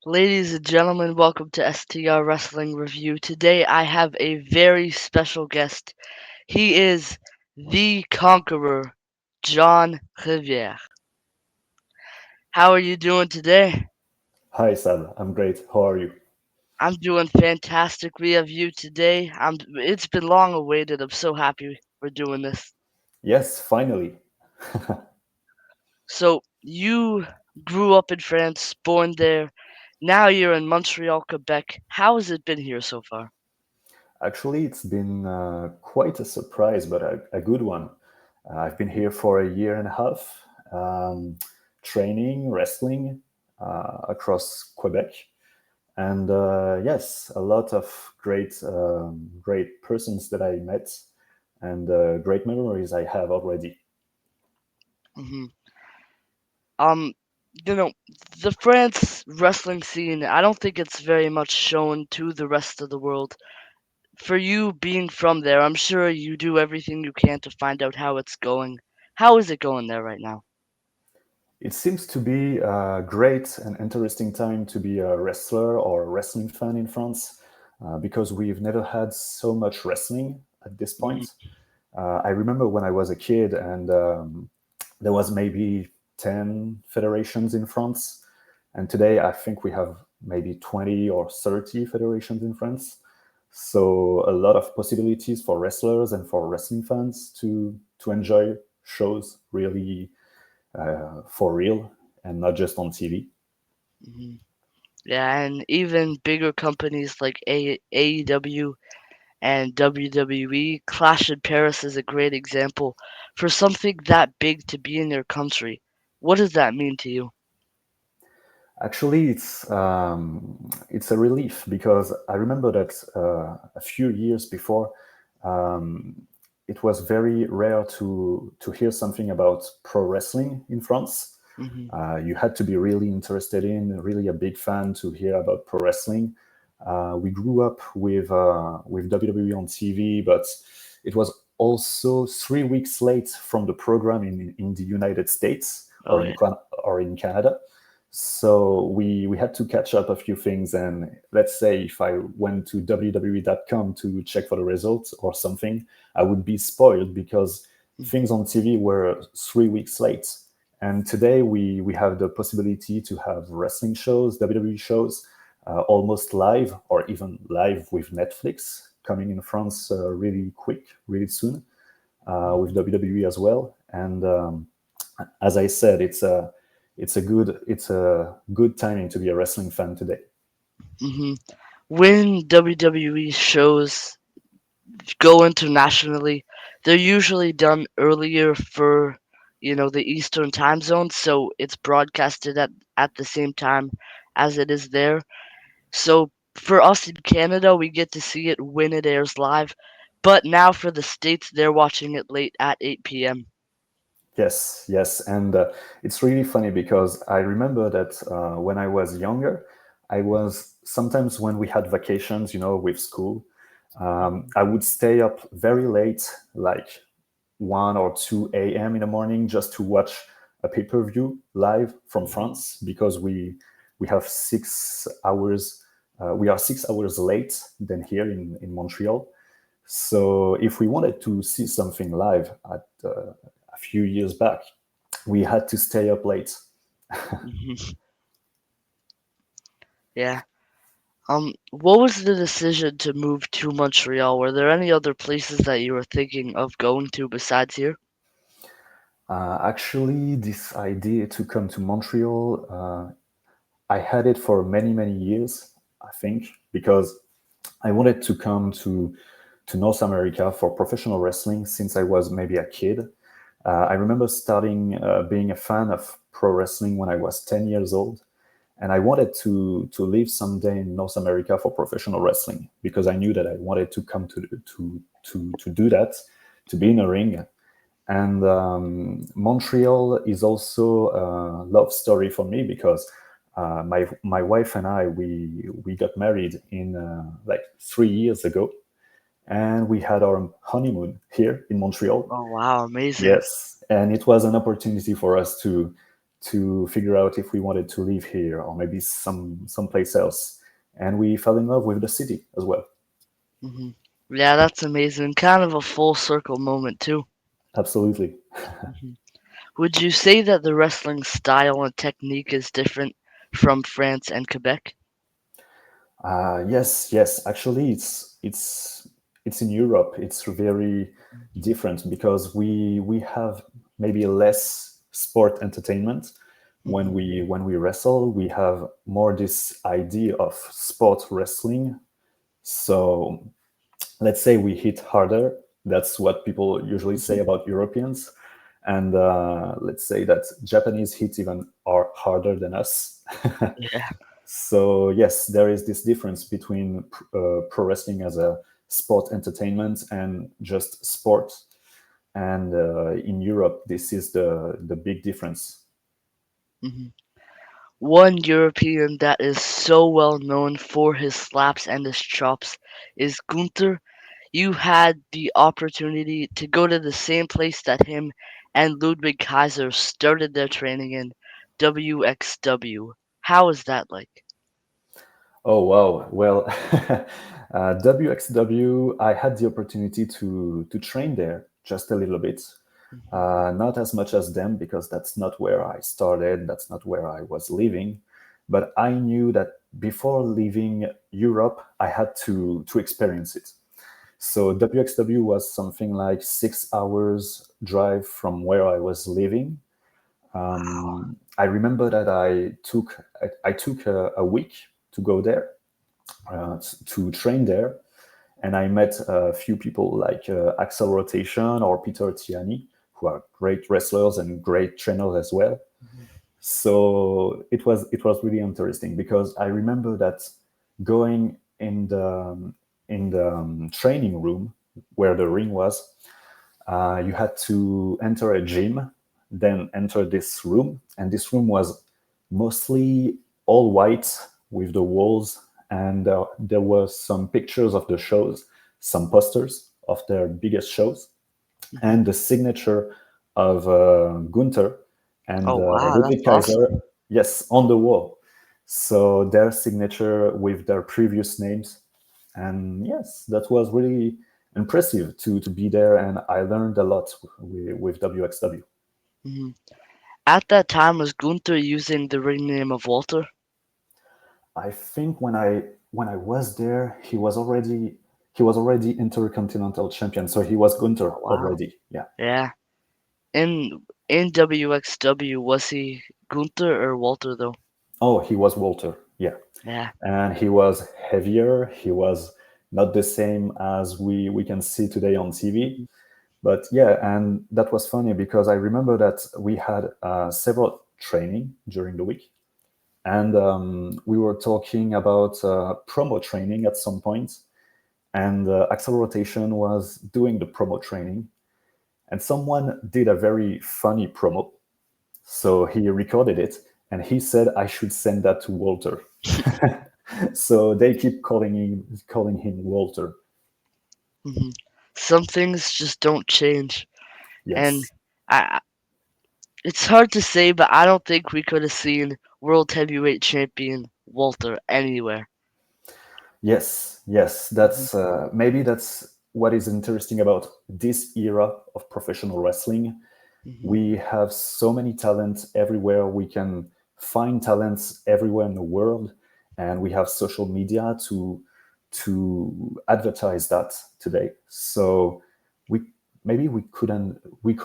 Ladies and gentlemen, welcome to STR Wrestling Review. Today I have a very special guest. He is the Conqueror, John Rivière. How are you doing today? Hi, Sad. I'm great. How are you? I'm doing fantastic. We have you today. It's been long awaited. I'm so happy we're doing this. Yes, finally. So, you grew up in France, born there. Now you're in Montreal, Quebec. How has it been here so far? Actually, it's been quite a surprise, but a good one. I've been here for a year and a half, um, training wrestling across Quebec, and yes, a lot of great persons that I met, and great memories I have already. hmm Um, you know, the France wrestling scene, I don't think it's very much shown to the rest of the world. For you being from there, I'm sure you do everything you can to find out how it's going. How is it going there right now? It seems to be a great and interesting time to be a wrestler or a wrestling fan in France because we've never had so much wrestling at this hmm point. I remember when I was a kid and there was maybe 10 federations in France. And today I think we have maybe 20 or 30 federations in France. So a lot of possibilities for wrestlers and for wrestling fans to enjoy shows really for real and not just on TV. hmm Yeah, and even bigger companies like AEW and WWE, Clash in Paris is a great example for something that big to be in their country. What does that mean to you? Actually, it's a relief because I remember that a few years before, um, it was very rare to hear something about pro wrestling in France. hmm You had to be really interested in, really a big fan to hear about pro wrestling. We grew up with WWE on TV, but it was also 3 weeks late from the program in the United States Oh yeah. or in Canada. So we had to catch up a few things. And let's say if I went to www.com to check for the results or something, I would be spoiled because things on TV were 3 weeks late. And today we have the possibility to have wrestling shows, WWE shows, almost live or even live with Netflix coming in France really quick, really soon, with WWE as well. And as I said, it's a good timing to be a wrestling fan today. hmm When WWE shows go internationally, they're usually done earlier for, the Eastern time zone, so it's broadcasted at the same time as it is there. So for us in Canada, we get to see it when it airs live, but now for the States, they're watching it late at 8 p.m. Yes, yes, and it's really funny because I remember that when I was younger, I was sometimes when we had vacations, with school, I would stay up very late, like 1 or 2 a.m. in the morning, just to watch a pay-per-view live from Mhm. France because we have 6 hours. We are 6 hours late than here in Montreal. So if we wanted to see something live at a few years back, we had to stay up late. Mhm. Yeah. What was the decision to move to Montreal? Were there any other places that you were thinking of going to besides here? Actually, this idea to come to Montreal, I had it for many, many years, I think, because I wanted to come to North America for professional wrestling since I was maybe a kid. I remember starting being a fan of pro wrestling when I was 10 years old. And I wanted to live someday in North America for professional wrestling because I knew that I wanted to come to do that, to be in a ring. And Montreal is also a love story for me because my wife and I we got married in like 3 years ago, and we had our honeymoon here in Montreal. Oh wow, amazing. Yes, and it was an opportunity for us to figure out if we wanted to live here or maybe someplace else. And we fell in love with the city as well. Hmm. Yeah, that's amazing. Kind of a full circle moment too. Absolutely. Hmm. Would you say that the wrestling style and technique is different from France and Quebec? Yes, yes. Actually, it's in Europe. It's very different because we have maybe less sport entertainment Hmm. when we wrestle. We have more this idea of sport wrestling. So let's say we hit harder. That's what people usually say Hmm. about Europeans. And let's say that Japanese hit even are harder than us. Yeah. So yes, there is this difference between pro wrestling as a sport entertainment and just sport. And in Europe, this is the big difference. Hmm. One European that is so well known for his slaps and his chops is Gunther. You had the opportunity to go to the same place that him and Ludwig Kaiser started their training in, WXW. How is that like? Oh wow! Well, WXW, I had the opportunity to train there just a little bit, Hmm. not as much as them because that's not where I started. That's not where I was living. But I knew that before leaving Europe, I had to experience it. So WXW was something like 6 hours drive from where I was living. I remember that I took a week to go there, to train there, and I met a few people like Axel Rotation or Peter Tiani, who are great wrestlers and great trainers as well. Mhm. So it was really interesting because I remember that going in the training room where the ring was, you had to enter a gym, then enter this room, and this room was mostly all white with the walls, and there were some pictures of the shows, some posters of their biggest shows, Mhm. and the signature of Gunther and Oh wow, that's Ludwig Kaiser, awesome. yes, on the wall. So their signature with their previous names, and yes, that was really impressive to be there, and I learned a lot with WXW. Mhm. At that time, was Gunther using the ring name of Walter? I think when I was there, he was already Intercontinental Champion, so he was Gunther Oh wow. already. Yeah. Yeah. In WXW, was he Gunther or Walter though? Oh, he was Walter. Yeah. Yeah. And he was heavier. He was not the same as we can see today on TV. But yeah, and that was funny because I remember that we had several training during the week, and we were talking about promo training at some point, and Axel Rotation was doing the promo training, and someone did a very funny promo, so he recorded it, and he said I should send that to Walter. So they keep calling him Walter. Mhm. Some things just don't change, and Yes. I, it's hard to say, but I don't think we could have seen World Heavyweight Champion Walter anywhere. Yes, yes, Mhm. maybe that's what is interesting about this era of professional wrestling. Mhm. We have so many talents everywhere. We can find talents everywhere in the world, and we have social media to advertise that today. So we maybe we could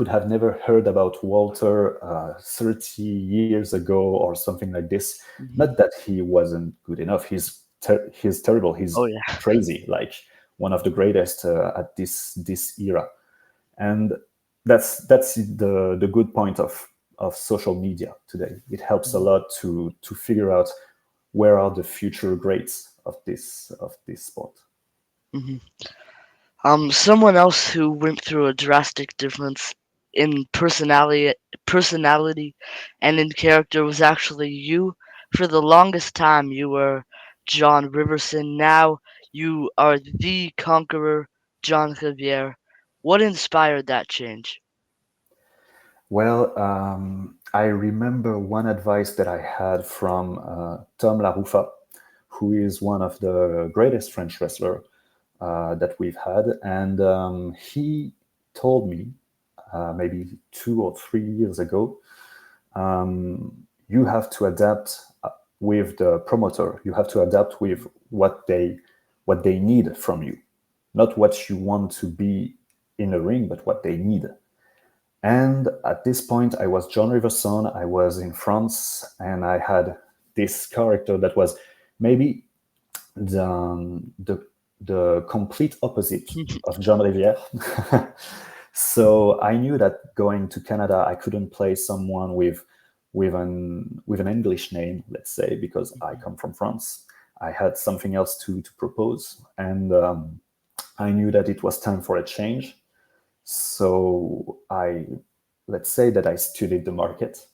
have never heard about Walter 30 years ago or something like this. Not Mhm. that he wasn't good enough. He's terrible. Oh He's yeah. crazy. Like one of the greatest at this era, and that's the good point of social media today. It helps a Mhm. lot to figure out where are the future greats of this sport. Mhm. Someone else who went through a drastic difference in personality, and in character was actually you. For the longest time, you were John Riverson. Now you are the conqueror, John Rivière. What inspired that change? Well, I remember one advice that I had from Tom LaRuffa, who is one of the greatest French wrestler that we've had, and he told me maybe 2 or 3 years ago, you have to adapt with the promoter. You have to adapt with what they need from you, not what you want to be in a ring, but what they need. And at this point, I was John Rivière's son. I was in France, and I had this character that was maybe the the complete opposite of John Rivière. So I knew that going to Canada, I couldn't play someone with an English name, let's say, because I come from France. I had something else to propose, and I knew that it was time for a change. So let's say that I studied the market.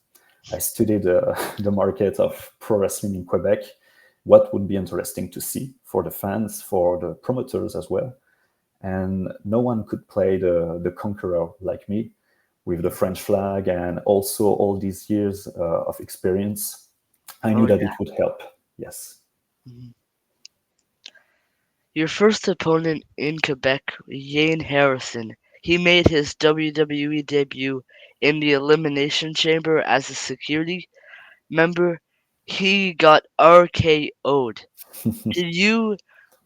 I studied the market of pro wrestling in Quebec, what would be interesting to see for the fans, for the promoters as well. And no one could play the conqueror like me with the French flag and also all these years of experience. I Oh knew that yeah. it would help. Yes. Mhm. Your first opponent in Quebec, Yane Harrison. He made his WWE debut in the Elimination Chamber as a security member. He got RKO'd. Did you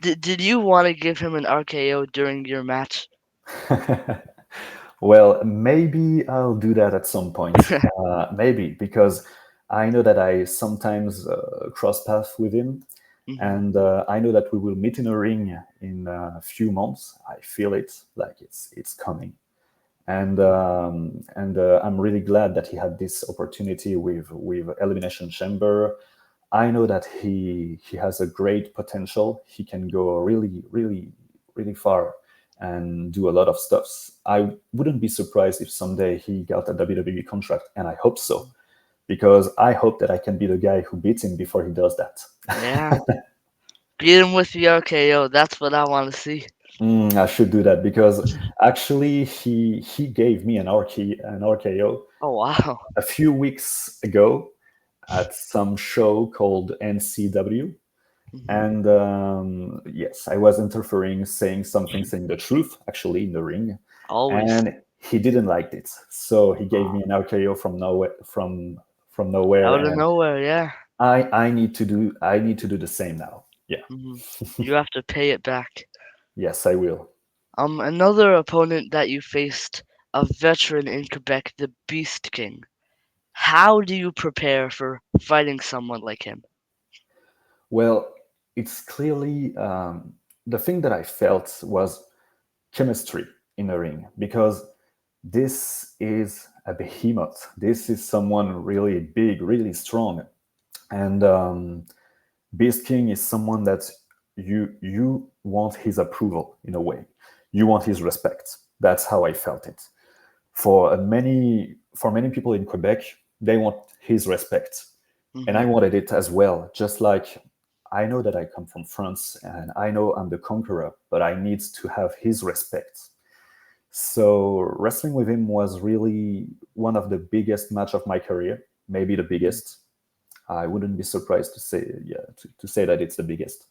did you want to give him an RKO during your match? Well, maybe I'll do that at some point. Maybe because I know that I sometimes cross paths with him, Mhm. and I know that we will meet in a ring in a few months. I feel it, like it's coming, and I'm really glad that he had this opportunity with Elimination Chamber. I know that he has a great potential. He can go really, really, really far and do a lot of stuff. I wouldn't be surprised if someday he got a WWE contract, and I hope so, because I hope that I can be the guy who beats him before he does that. Yeah. Beat him with the RKO. That's what I want to see. I should do that because actually he gave me an RKO Oh wow. a few weeks ago at some show called NCW. Mhm. And yes, I was interfering, saying something, saying the truth, actually, in the ring. Always. And he didn't like it. So he gave Oh, me an RKO from nowhere, from nowhere. out of And nowhere, yeah. I need to do the same now. Yeah. Mhm. You have to pay it back. Yes, I will. Another opponent that you faced, a veteran in Quebec, the Beast King. How do you prepare for fighting someone like him? Well, it's clearly the thing that I felt was chemistry in the ring because this is a behemoth. This is someone really big, really strong, and Beast King is someone that you want his approval in a way. You want his respect. That's how I felt it. For many people in Quebec, they want his respect, and I Mhm. wanted it as well. Just like I know that I come from France, and I know I'm the conqueror, but I need to have his respect. So wrestling with him was really one of the biggest match of my career, maybe the Mhm. biggest. I wouldn't be surprised to say, yeah, to say that it's the biggest.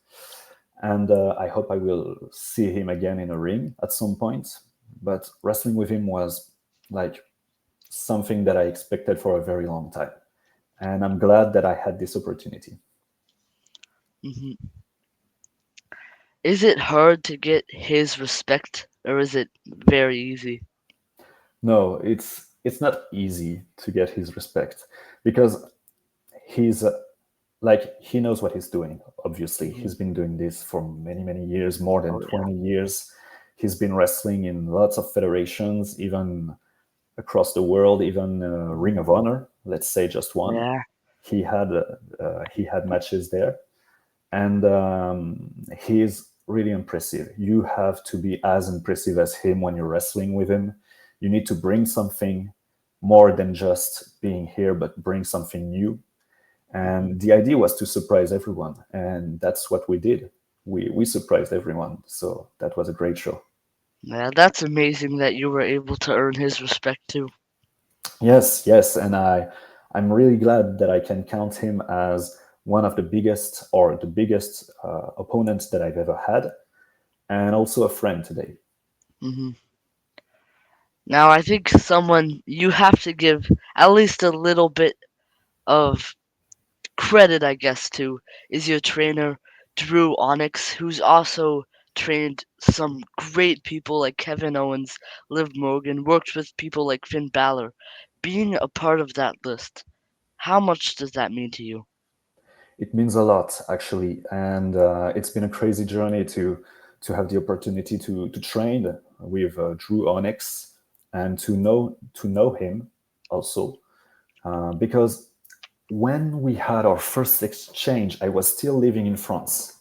And I hope I will see him again in a ring at some point. But wrestling with him was like something that I expected for a very long time. And I'm glad that I had this opportunity. Mhm. Is it hard to get his respect, or is it very easy? No, it's not easy to get his respect because he's like he knows what he's doing. Obviously, Mhm. he's been doing this for many, many years, more than Oh yeah. 20 years. He's been wrestling in lots of federations, even across the world, even Ring Mhm. of Honor, let's say just one. Yeah. He had matches there, and he is really impressive. You have to be as impressive as him when you're wrestling with him. You need to bring something more than just being here, but bring something new. Mhm. And the idea was to surprise everyone, and that's what we did. We surprised everyone, so that was a great show. Yeah, that's amazing that you were able to earn his respect too. Yes, yes, and I. I'm really glad that I can count him as one of the biggest or the biggest opponents that I've ever had, and also a friend today. Hmm. Now, I think someone you have to give at least a little bit of credit, I guess, to is your trainer, Drew Onyx, who's also trained some great people like Kevin Owens, Liv Morgan, worked with people like Finn Balor. Being a part of that list, how much does that mean to you? It means a lot, actually, and it's been a crazy journey to have the opportunity to train with Drew Onyx and to know him also, because when we had our first exchange, I was still living in France.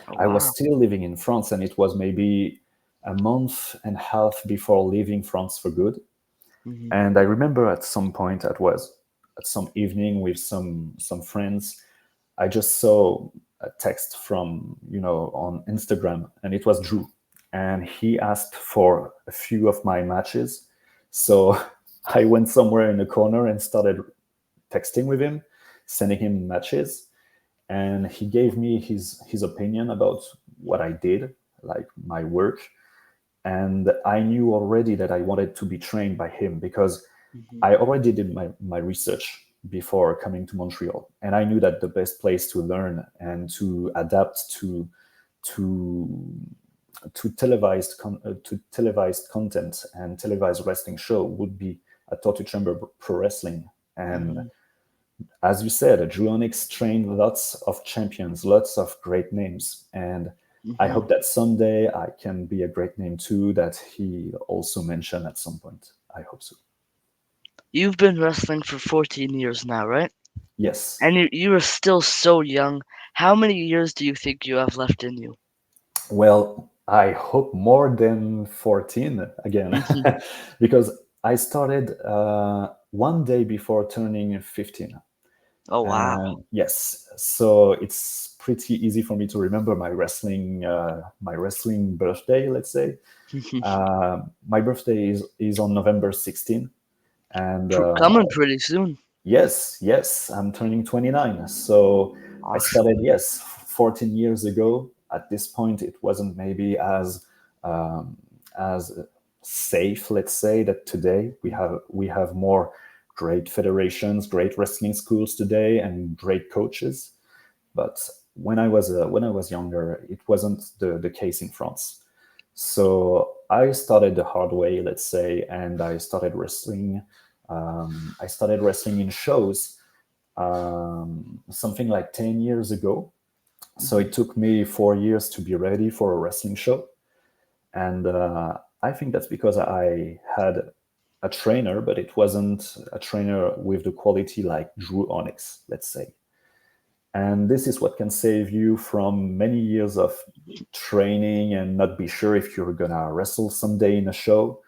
Oh, I was wow. still living in France, and it was maybe a month and a half before leaving France for good. Hmm. And I remember at some point, it was at some evening with some friends, I just saw a text from on Instagram, and it was Drew, and he asked for a few of my matches. So I went somewhere in a corner and started texting with him, sending him matches, and he gave me his opinion about what I did, like my work. And I knew already that I wanted to be trained by him because Hmm. I already did my research before coming to Montreal, and I knew that the best place to learn and to adapt to to televised content and televised wrestling show would be at Torture Chamber Pro Wrestling. And Hmm. as you said, Drew Onyx trained lots of champions, lots of great names, and I Hmm. hope that someday I can be a great name too. That he also mentioned at some point. I hope so. You've been wrestling for 14 years now, right? Yes. And you are still so young. How many years do you think you have left in you? Well, I hope more than 14 again, Hmm. because I started one day before turning 15. Oh, wow. Yes, so it's pretty easy for me to remember my wrestling birthday. Let's say my birthday is on November 16th, and Coming pretty soon. yes, I'm turning 29. So I started, Awesome. yes, 14 years ago. At this point, it wasn't maybe as safe, let's say, that today we have more great federations, great wrestling schools today, and great coaches. But when I was younger, it wasn't the case in France. So I started the hard way, let's say, and I started wrestling. I started wrestling in shows something like 10 years ago. So Hmm. it took me 4 years to be ready for a wrestling show. And I think that's because I had a trainer, but it wasn't a trainer with the quality like Drew Onyx, let's say. And this is what can save you from many years of training and not be sure if you're gonna wrestle someday in a show,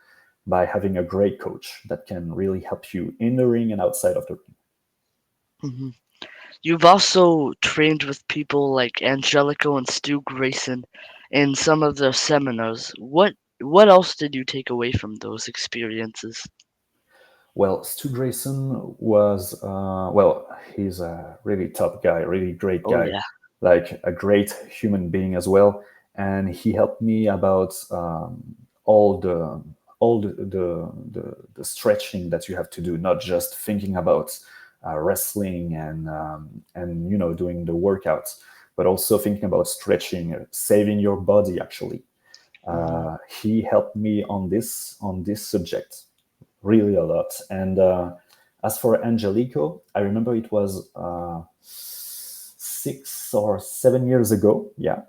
by having a great coach that can really help you in the ring and outside of the ring. Hmm. You've also trained with people like Angelico and Stu Grayson in some of their seminars. What else did you take away from those experiences? Well, Stu Grayson was, well, he's a really top guy, really great Oh guy, yeah. like a great human being as well. And he helped me about all the all the stretching that you have to do, not just thinking about wrestling and doing the workouts, but also thinking about stretching, saving your body actually. Hmm. He helped me on this subject really a lot. And as for Angelico, I remember it was 6 or 7 years ago. Yeah.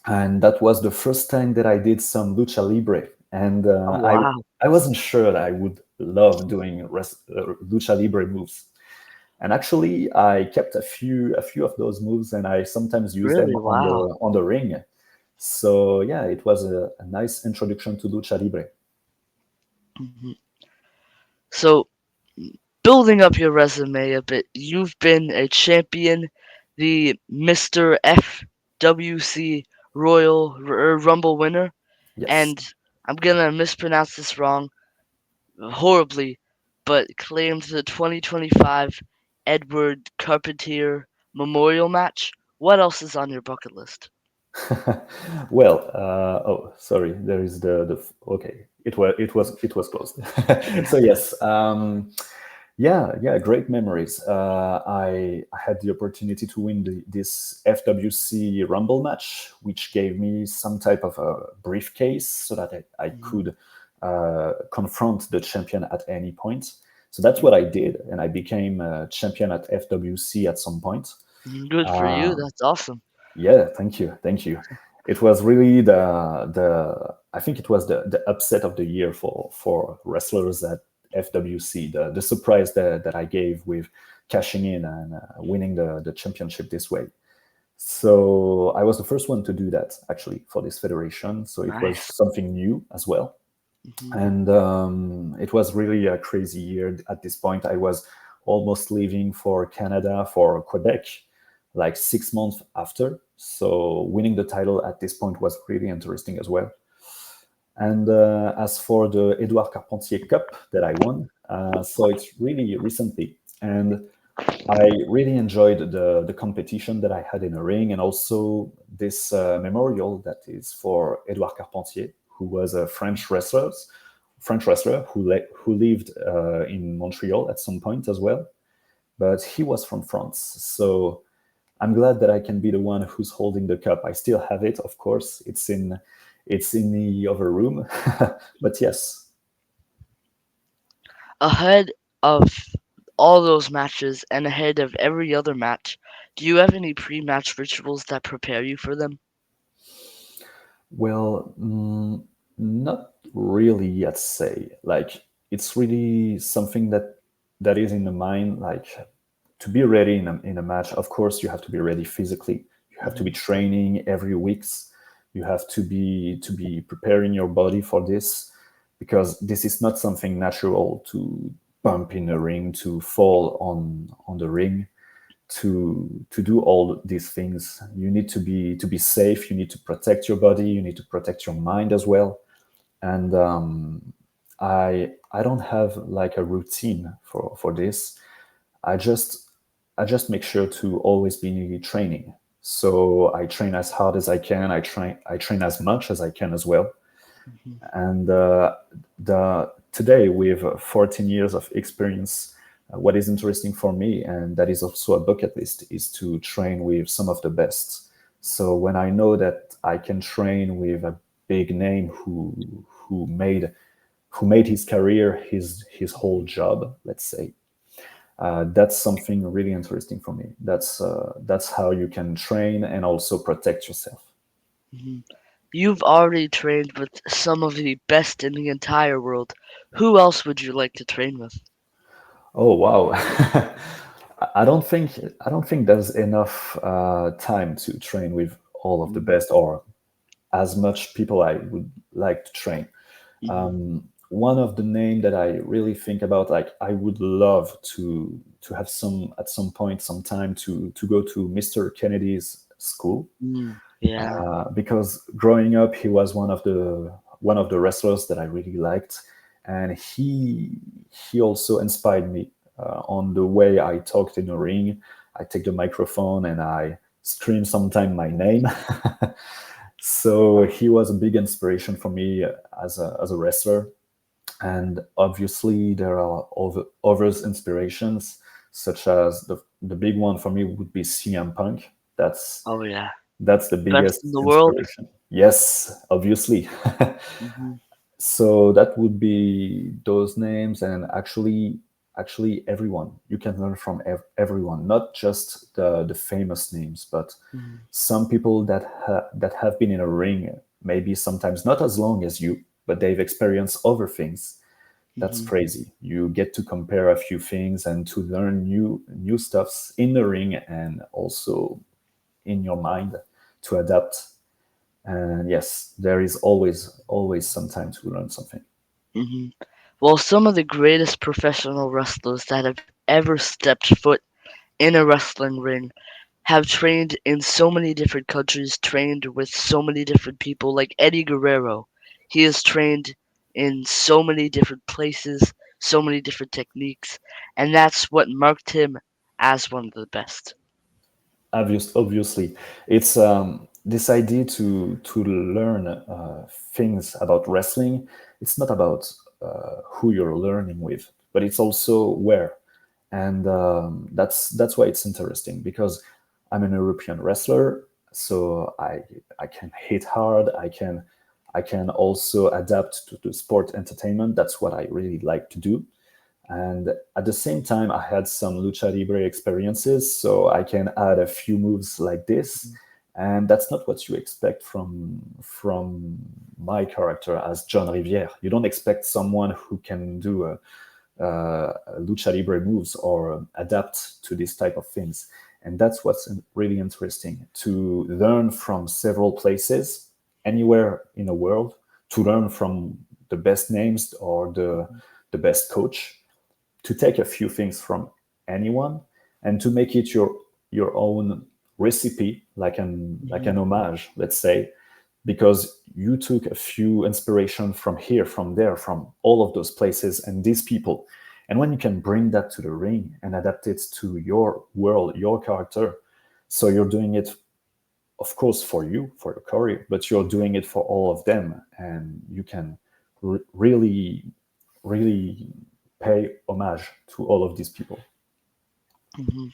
And that was the first time that I did some lucha libre. And Oh I, wow. I wasn't sure that I would love doing lucha libre moves. And actually, I kept a few of those moves, and I sometimes use them Really? on Wow. the ring. So yeah, it was a nice introduction to lucha libre. Hmm. So, building up your resume a bit, you've been a champion, the Mr. FWC Rumble winner, Yes. and I'm gonna mispronounce this wrong horribly. but claimed the 2025 Edward Carpentier Memorial match. What else is on your bucket list? Well, oh, sorry. There is okay. It was closed. So yes, yeah, great memories. I had the opportunity to win this FWC Rumble match, which gave me some type of a briefcase so that I Mhm. could confront the champion at any point. So that's what I did, and I became a champion at FWC at some point. Good for you. Uh, That's awesome. yeah, thank you. It was really the I think it was the upset of the year for wrestlers at FWC. The surprise that I gave with cashing in and winning the championship this way. So I was the first one to do that actually for this federation. So it was Nice. something new as well, Hmm. and it was really a crazy year. At this point, I was almost leaving for Canada, for Quebec, like 6 months after. So winning the title at this point was really interesting as well. And as for the Edouard Carpentier Cup that I won, so it's really recently, and I really enjoyed the competition that I had in the ring, and also this memorial that is for Edouard Carpentier, who was a French wrestler who lived in Montreal at some point as well, but he was from France. So I'm glad that I can be the one who's holding the cup. I still have it, of course. It's in the other room, but yes. Ahead of all those matches and ahead of every other match, do you have any pre-match rituals that prepare you for them? Well, not really, I'd say. Like, it's really something that is in the mind. Like, to be ready in a match, of course, you have to be ready physically. You have to be Hmm. training every weeks. You have to be preparing your body for this, because this is not something natural to bump in the ring, to fall on the ring, to do all these things. You need to be safe. You need to protect your body. You need to protect your mind as well. And I don't have like a routine for this. I just i just make sure to always be training. So I train as hard as I can. I train as much as I can as well. Hmm. And the today, with 14 years of experience, what is interesting for me, and that is also a bucket list, is to train with some of the best. So when I know that I can train with a big name who made his career his whole job, let's say, that's something really interesting for me. That's how you can train and also protect yourself. Hmm. You've already trained with some of the best in the entire world. Who else would you like to train with? Oh wow! I don't think there's enough time to train with all of the Hmm. best, or as much people I would like to train. Hmm. One of the name that I really think about, like I would love to have at some point some time to go to Mr. Kennedy's school, Mm, yeah. because growing up he was one of the wrestlers that I really liked, and he also inspired me on the way I talked in the ring. I take the microphone and I scream sometimes my name. So he was a big inspiration for me as a wrestler. And obviously there are other inspirations, such as the big one for me would be CM Punk. That's Oh yeah. that's the Best in biggest the world. inspiration. Yes, obviously. Hmm. So that would be those names, and actually everyone. You can learn from everyone, not just the famous names, but Hmm. some people that have been in a ring, maybe sometimes not as long as you, but they've experienced other things. That's Hmm. crazy. You get to compare a few things and to learn new stuffs in the ring, and also in your mind, to adapt. And yes, there is always some time to learn something. Hmm. Well, some of the greatest professional wrestlers that have ever stepped foot in a wrestling ring have trained in so many different countries, trained with so many different people, like Eddie Guerrero. He has trained in so many different places, so many different techniques, and that's what marked him as one of the best. Obviously, it's this idea to learn things about wrestling. It's not about who you're learning with, but it's also where, and that's why it's interesting because I'm an European wrestler, so I can hit hard. I can also adapt to the sport entertainment. That's what I really like to do. And at the same time, I had some lucha libre experiences, so I can add a few moves like this. And that's not what you expect from my character as John Rivière. You don't expect someone who can do lucha libre moves or adapt to this type of things. And that's what's really interesting to learn from several places, anywhere in the world, to learn from the best names or the best coach, to take a few things from anyone and to make it your own recipe, like an Mhm. homage, let's say, because you took a few inspiration from here, from there, from all of those places and these people. And when you can bring that to the ring and adapt it to your world, your character, so you're doing it, of course, for you, for your career, but you're doing it for all of them, and you can really, really pay homage to all of these people. Mhm.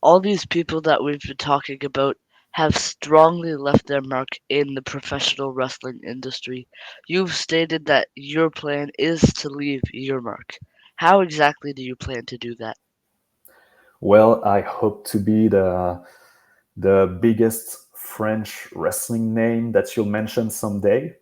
All these people that we've been talking about have strongly left their mark in the professional wrestling industry. You've stated that your plan is to leave your mark. How exactly do you plan to do that? Well, I hope to be the biggest French wrestling name that you'll mention someday.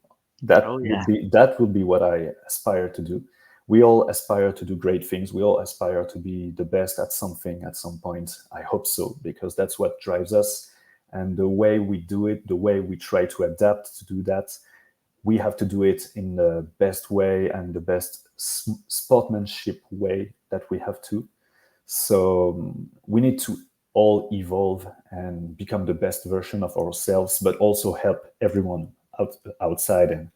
Oh, yeah. That would be what I aspire to do. We all aspire to do great things. We all aspire to be the best at something at some point. I hope so, because that's what drives us. And the way we do it, the way we try to adapt to do that, we have to do it in the best way and the best sportsmanship way that we have to. So we need to all evolve and become the best version of ourselves, but also help everyone outside and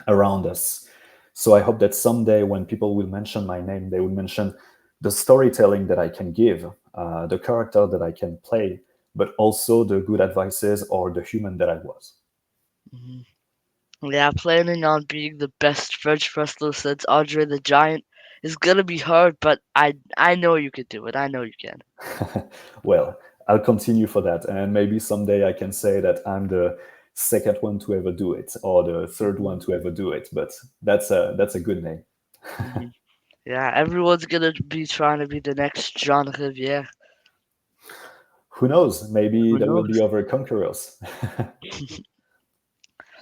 around us. So I hope that someday when people will mention my name, they will mention the storytelling that I can give, the character that I can play, but also the good advices or the human that I was. Hmm. Yeah, planning on being the best French wrestler since Andre the Giant is gonna be hard, but I know you can do it. I know you can. Well, I'll continue for that. And maybe someday I can say that I'm the second one to ever do it or the third Hmm. one to ever do it. But that's a good name. Hmm. Yeah, everyone's gonna be trying to be the next John Rivière. Who knows? Maybe Who there will knows? be other conquerors.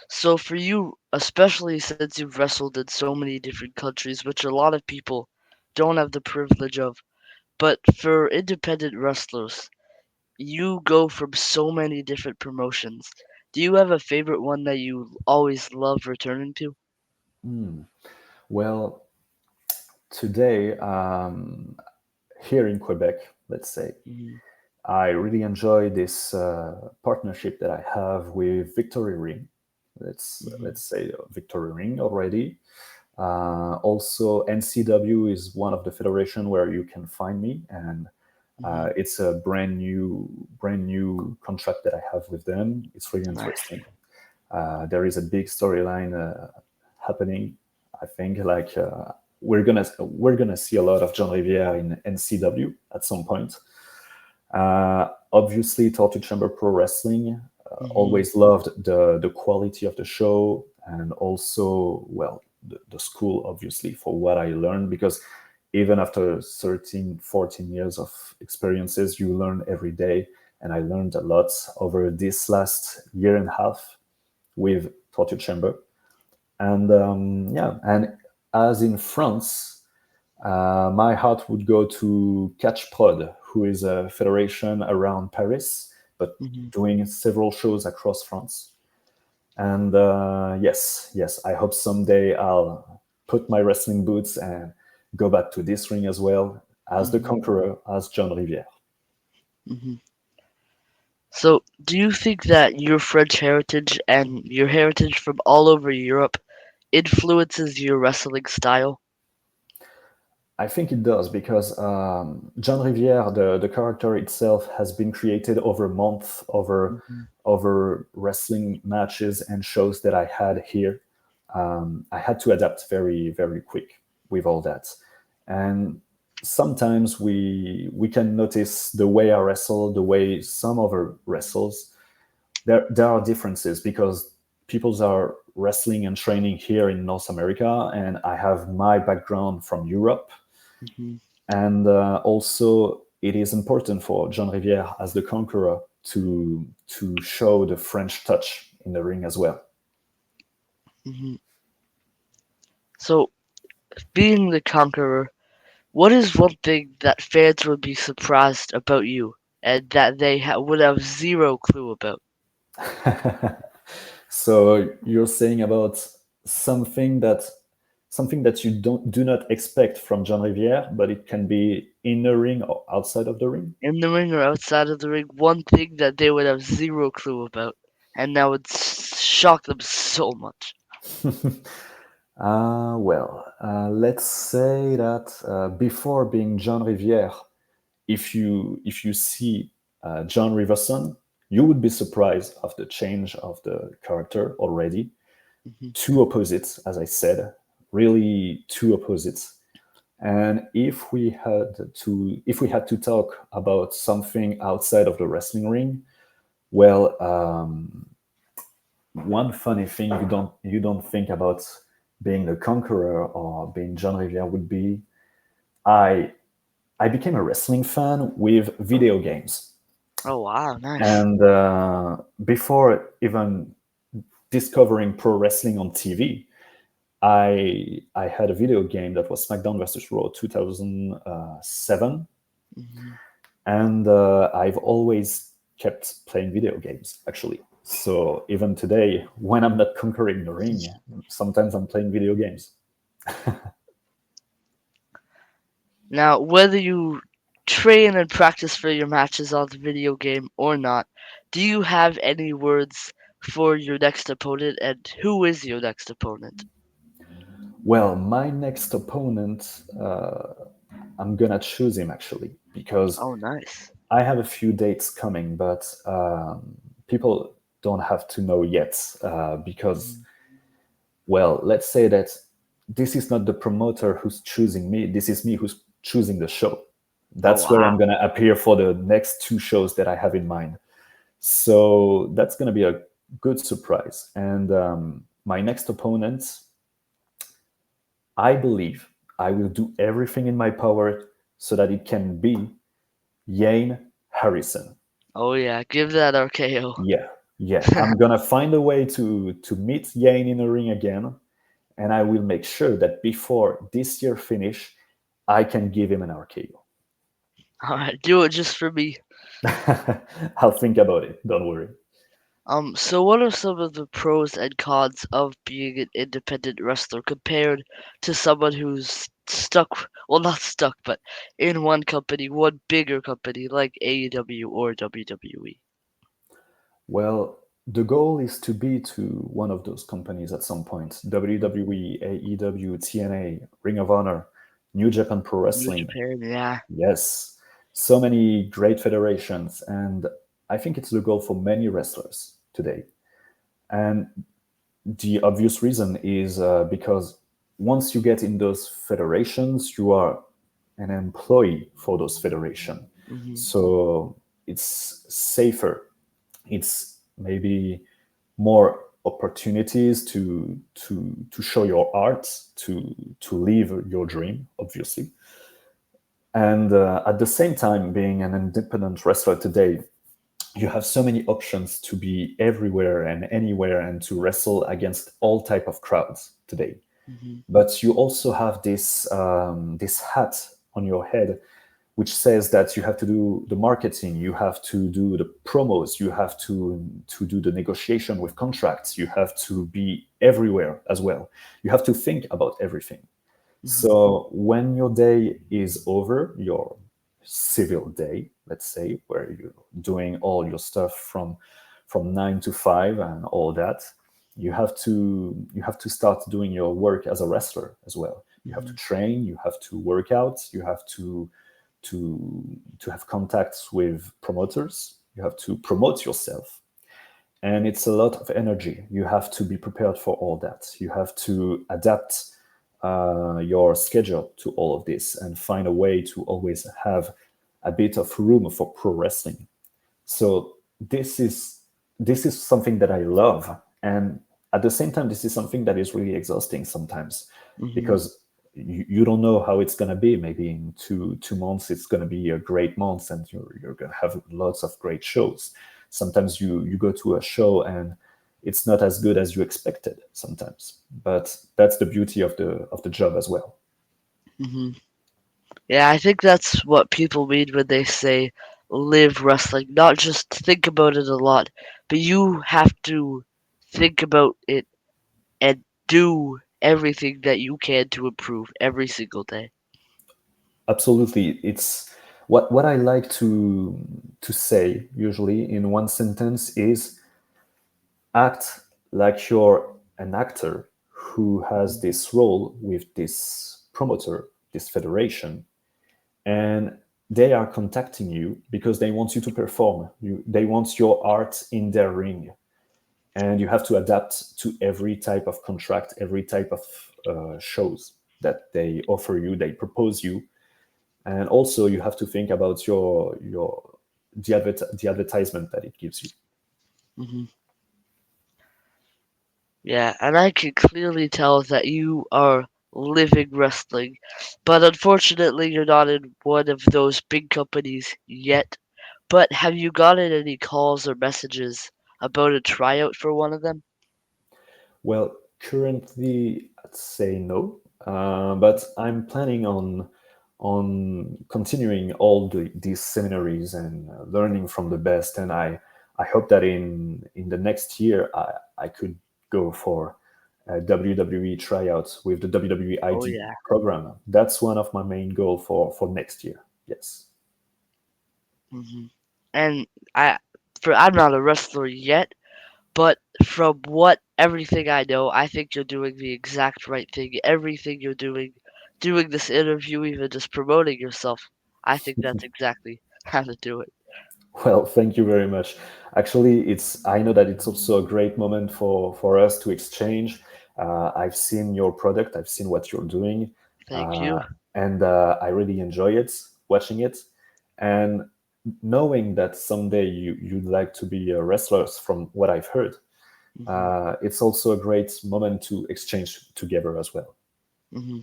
So for you, especially since you've wrestled in so many different countries, which a lot of people don't have the privilege of, but for independent wrestlers, you go from so many different promotions. Do you have a favorite one that you always love returning to? Hmm. Well, today, here in Quebec, let's say, Hmm. I really enjoy this partnership that I have with Victory Ring. Let's Hmm. say Victory Ring already. Also, NCW is one of the federation where you can find me, and Hmm. it's a brand new contract that I have with them. It's really Nice. interesting. There is a big storyline happening. I think like we're gonna see a lot of John Rivière in NCW at some point. Obviously, Torture Chamber Pro Wrestling. Hmm. Always loved the quality of the show, and also, well, the school, obviously, for what I learned, because even after 13 14 years of experiences, you learn every day, and I learned a lot over this last year and a half with Torture Chamber. And yeah, and as in France, my heart would go to Catch Prod, who is a federation around Paris, but Hmm. doing several shows across France. And yes, I hope someday I'll put my wrestling boots and go back to this ring as well as the Hmm. conqueror, as John Rivière. Hmm. So, do you think that your French heritage and your heritage from all over Europe influences your wrestling style? I think it does because John Rivière, the character itself, has been created over months, Hmm. over wrestling matches and shows that I had here. I had to adapt very very quick with all that, and sometimes we can notice the way I wrestle, the way some other wrestles. There are differences because peoples are wrestling and training here in North America, and I have my background from Europe, Hmm. and also it is important for John Rivière as the conqueror to show the French touch in the ring as well. Hmm. So, being the conqueror, what is one thing that fans would be surprised about you and that they would have zero clue about? So you're saying about something that something that you don't do not expect from John Rivière, but it can be in the ring or outside of the ring. In the ring or outside of the ring, one thing that they would have zero clue about, and that would shock them so much. Let's say that before being John Rivière, if you see John Riverson, you would be surprised of the change of the character already. Hmm. Two opposites, as I said, really two opposites. And if we had to talk about something outside of the wrestling ring, well, one funny thing you don't think about being the conqueror or being John Riviere would be I I became a wrestling fan with video games, Oh wow, nice. and before even discovering pro wrestling on TV, I had a video game that was SmackDown versus Raw 2007, Hmm. and I've always kept playing video games actually. So even today, when I'm not conquering the ring, sometimes I'm playing video games. Now, whether you train and practice for your matches on the video game or not, do you have any words for your next opponent, and who is your next opponent? Well, my next opponent, I'm gonna choose him actually because Oh, nice. I have a few dates coming, but people don't have to know yet because, Mhm. well, let's say that this is not the promoter who's choosing me. This is me who's choosing the show. Oh, That's where I'm wow. gonna appear for the next two shows that I have in mind. So that's gonna be a good surprise. And my next opponent, I believe I will do everything in my power so that it can be Yane Harrison. Oh, yeah. Give that RKO. Yeah, yeah. I'm gonna find a way to meet Yane in the ring again, and I will make sure that before this year finish, I can give him an RKO. Alright, do it just for me. I'll think about it. Don't worry. So what are some of the pros and cons of being an independent wrestler compared to someone who's stuck, well, not stuck, but in one company, one bigger company like AEW or WWE? Well, the goal is to be to one of those companies at some point. Mhm. WWE, AEW, TNA, Ring of Honor, New Japan Pro New Wrestling. Japan, yeah. Yes, so many great federations, and I think it's the goal for many wrestlers today. And the obvious reason is because once you get in those federations, you are an employee for those federations. Hmm. So it's safer. It's maybe more opportunities to show your art, to live your dream, obviously. And at the same time, being an independent wrestler today, you have so many options to be everywhere and anywhere and to wrestle against all type of crowds today. Hmm. But you also have this hat on your head, which says that you have to do the marketing, you have to do the promos, you have to do the negotiation with contracts, you have to be everywhere as well. You have to think about everything. Hmm. So when your day is over, your civil day, let's say, where you're doing all your stuff from 9 to 5 and all that, you have to start doing your work as a wrestler as well. You have to Hmm. train, you have to work out, you have to to have contacts with promoters, you have to promote yourself, and it's a lot of energy. You have to be prepared for all that. You have to adapt your schedule to all of this and find a way to always have a bit of room for pro wrestling. So this is something that I love, and at the same time, this is something that is really exhausting sometimes Hmm. because you don't know how it's gonna be. Maybe in 2 months, it's gonna be a great month, and you're gonna have lots of great shows. Sometimes you go to a show and it's not as good as you expected sometimes, but that's the beauty of the job as well. Hmm. Yeah, I think that's what people mean when they say live wrestling. Not just think about it a lot, but you have to think about it and do everything that you can to improve every single day. Absolutely. It's what I like to say usually in one sentence is act like you're an actor who has Hmm. this role with this promoter, this federation, and they are contacting you because they want you to perform. They want your art in their ring, and you have to adapt to every type of contract, every type of shows that they offer you, they propose you, and also you have to think about the advertisement that it gives you. Hmm. Yeah, and I can clearly tell that you are living wrestling, but unfortunately you're not in one of those big companies yet. But have you gotten any calls or messages about a tryout for one of them? Well, currently I'd say no, but I'm planning on continuing all these seminaries and learning from the best, and I hope that in the next year I could go for WWE tryouts with the WWE Oh ID yeah. program. That's one of my main goal for next year. Yes. Hmm. And I, I'm not a wrestler yet, but from what everything I know, I think you're doing the exact right thing. Everything you're doing this interview, even just promoting yourself, I think that's exactly how to do it. Well, thank you very much. Actually, it's I know that it's also a great moment for us to exchange. I've seen your product, I've seen what you're doing, Thank uh, you. and I really enjoy it, watching it, and knowing that someday you'd like to be a wrestler. From what I've heard, Hmm. it's also a great moment to exchange together as well. Hmm.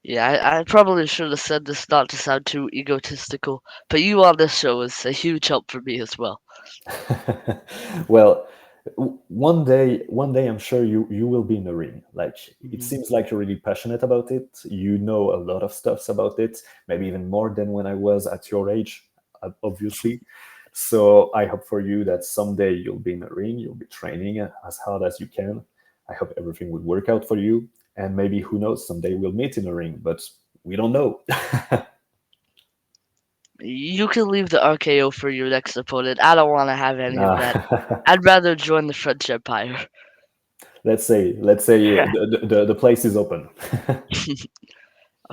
Yeah, I probably should have said this not to sound too egotistical, but you on this show is a huge help for me as well. Well, one day, I'm sure you will be in the ring. Like it Hmm. seems like you're really passionate about it. You know a lot of stuffs about it, maybe even more than when I was at your age, obviously. So I hope for you that someday you'll be in the ring. You'll be training as hard as you can. I hope everything would work out for you, and maybe who knows, someday we'll meet in the ring. But we don't know. You can leave the RKO for your next opponent. I don't want to have any of that. Uh, I'd rather join the French Empire. let's say the place is open.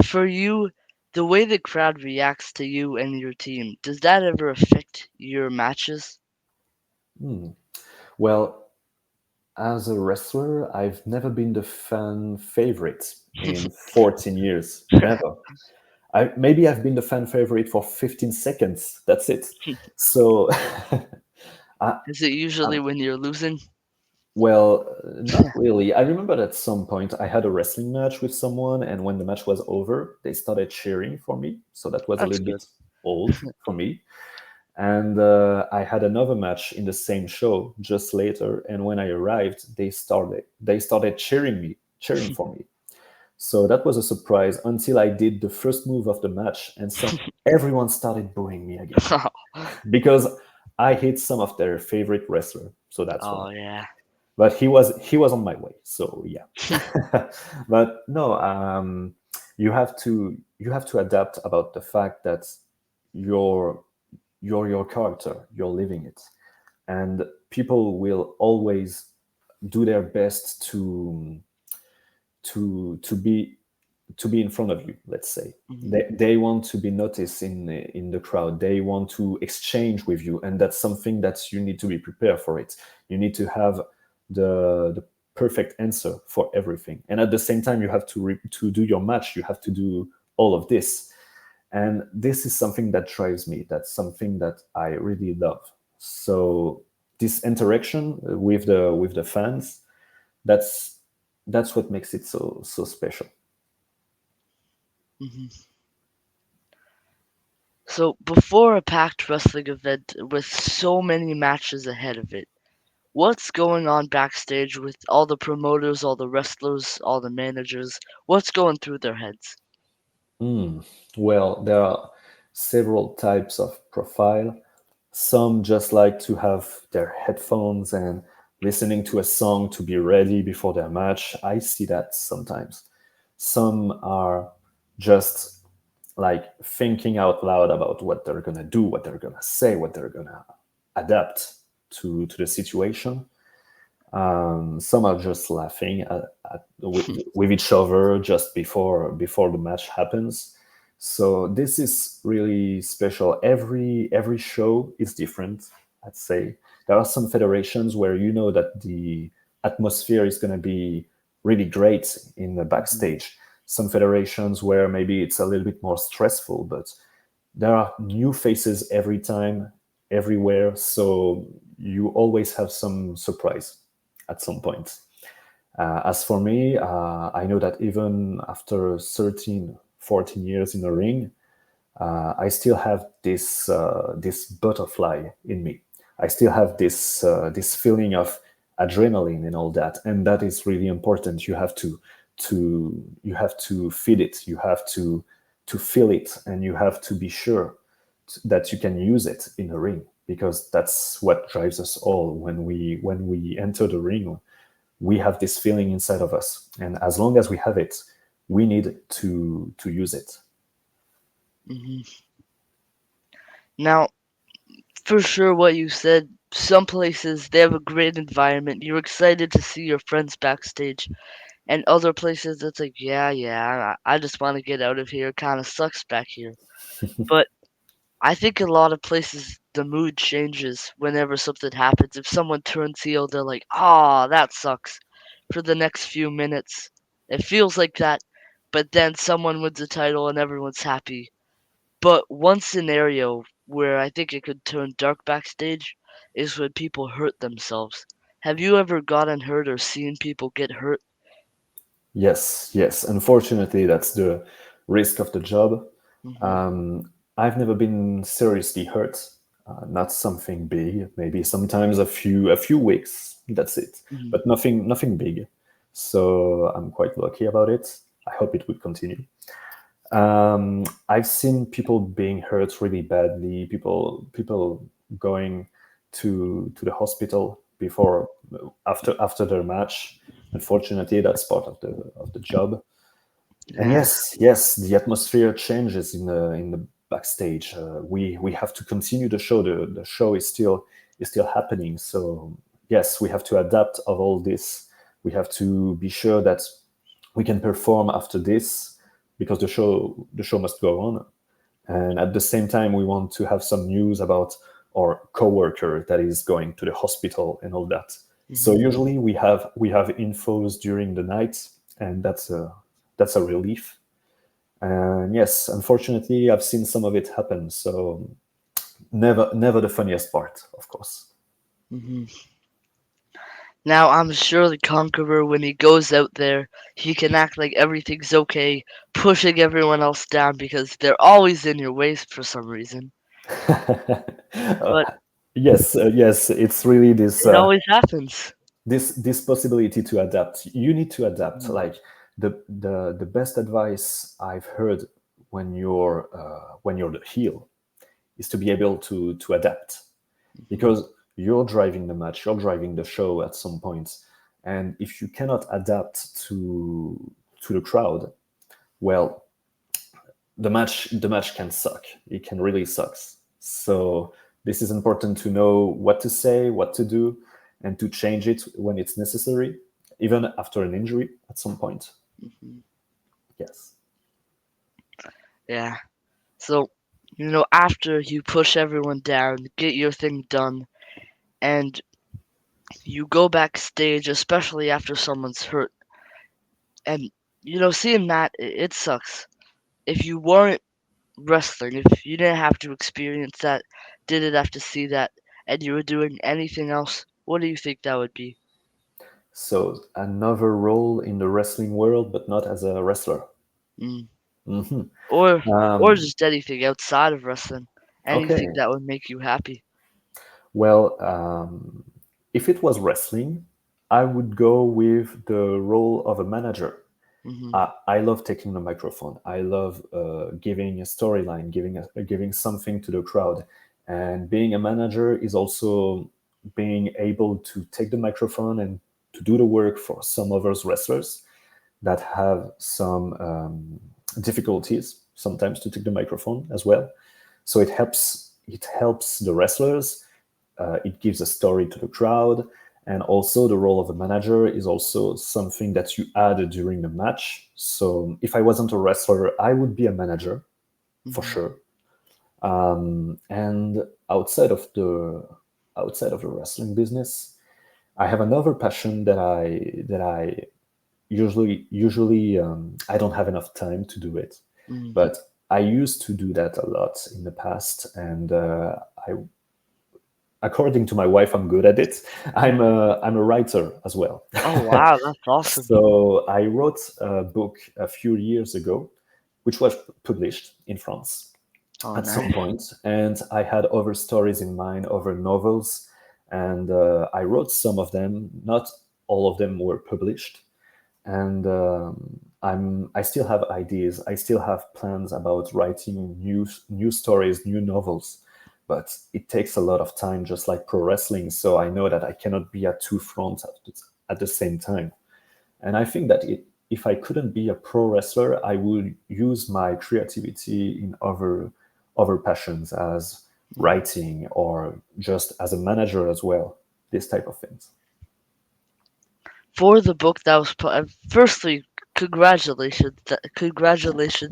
For you, the way the crowd reacts to you and your team, does that ever affect your matches? Hmm. Well, as a wrestler, I've never been the fan favorite in 14 years. Never. Maybe I've been the fan favorite for 15 seconds. That's it. So, I, Is it usually I'm, when you're losing? well, not really. I remember at some point I had a wrestling match with someone, and when the match was over, they started cheering for me. So that was a That's little good. bit old for me. And I had another match in the same show just later, and when I arrived, they started cheering for me. So that was a surprise until I did the first move of the match, and everyone started booing me again because I hit some of their favorite wrestler. So that's why. Oh yeah. But he was on my way. So yeah. But no, you have to adapt about the fact that you're you're your character, you're living it, and people will always do their best to be to be in front of you, let's say. Hmm. They want to be noticed in the crowd. They want to exchange with you, and that's something that you need to be prepared for it. You need to have the perfect answer for everything, and at the same time you have to do your match. You have to do all of this, and this is something that drives me. That's something that I really love. So this interaction with the fans, that's that's what makes it so special. Hmm. So before a packed wrestling event with so many matches ahead of it, what's going on backstage with all the promoters, all the wrestlers, all the managers? What's going through their heads? Mm. Well, there are several types of profile. Some just like to have their headphones and listening to a song to be ready before their match. I see that sometimes. Some are just like thinking out loud about what they're gonna do, what they're gonna say, what they're gonna adapt to the situation. Some are just laughing with each other just before the match happens. So this is really special. Every show is different. I'd say there are some federations where you know that the atmosphere is going to be really great in the Hmm. backstage. Some federations where maybe it's a little bit more stressful, but there are new faces every time, everywhere. So you always have some surprise at some point. As for me, I know that even after 13, 14 years in the ring, I still have this butterfly in me. I still have this feeling of adrenaline and all that, and that is really important. You have to feed it. You have to feel it, and you have to be sure that you can use it in the ring, because that's what drives us all when we enter the ring. We have this feeling inside of us, and as long as we have it, we need to use it. Hmm. Now, for sure, what you said, some places they have a great environment. You're excited to see your friends backstage, and other places it's like, yeah, yeah, I just want to get out of here. Kind of sucks back here. But I think a lot of places the mood changes whenever something happens. If someone turns heel, they're like, "Ah, that sucks," for the next few minutes. It feels like that, but then someone wins the title and everyone's happy. But one scenario where I think it could turn dark backstage is when people hurt themselves. Have you ever gotten hurt or seen people get hurt? Yes, yes. Unfortunately, that's the risk of the job. Hmm. I've never been seriously hurt. Not something big. Maybe sometimes a few weeks. That's it. Hmm. But nothing big. So I'm quite lucky about it. I hope it would continue. I've seen people being hurt really badly. People going to the hospital before after their match. Unfortunately, that's part of the job. And Yeah. yes, the atmosphere changes in the backstage. We have to continue the show. The show is still happening. So yes, we have to adapt of all this. We have to be sure that we can perform after this, because the show must go on. And at the same time, we want to have some news about our coworker that is going to the hospital and all that. So Hmm. usually we have infos during the night, and that's a relief. And yes, unfortunately, I've seen some of it happen. So never the funniest part, of course. Hmm. Now, I'm sure the Conqueror, when he goes out there, he can act like everything's okay, pushing everyone else down because they're always in your way for some reason. Uh, But yes, yes, it's really it always happens. this possibility to adapt. You need to adapt. Mhm. Like the best advice I've heard when you're the heel is to be able to adapt, Mhm. because you're driving the match, you're driving the show at some point, and if you cannot adapt to the crowd, well, the match can suck. It can really sucks. So this is important to know what to say, what to do, and to change it when it's necessary, even after an injury at some point. Mhm. Yes. Yeah. So, after you push everyone down, get your thing done, and you go backstage, especially after someone's hurt, and seeing that it sucks. If you weren't wrestling, if you didn't have to experience that, didn't have to see that, and you were doing anything else, what do you think that would be? So another role in the wrestling world, but not as a wrestler. Mm. Hmm. Or just anything outside of wrestling, anything Okay. that would make you happy. Well, if it was wrestling, I would go with the role of a manager. Hmm. I love taking the microphone. I love giving a storyline, giving something to the crowd. And being a manager is also being able to take the microphone and to do the work for some others wrestlers that have some difficulties sometimes to take the microphone as well. So it helps the wrestlers. It gives a story to the crowd, and also the role of a manager is also something that you add during the match. So if I wasn't a wrestler, I would be a manager for Hmm. sure. And outside of the wrestling business, I have another passion that I usually I don't have enough time to do it, Hmm. but I used to do that a lot in the past, and I according to my wife, I'm good at it. I'm a writer as well. Oh wow, that's awesome. So I wrote a book a few years ago, which was published in France Oh at some nice. point, and I had other stories in mind, other novels, and I wrote some of them. Not all of them were published, and I still have ideas. I still have plans about writing new stories, new novels, but it takes a lot of time, just like pro wrestling. So I know that I cannot be at two fronts at the same time. And I think that if I couldn't be a pro wrestler, I would use my creativity in other passions, as Mhm. writing or just as a manager as well. This type of things. For the book that was firstly, congratulations,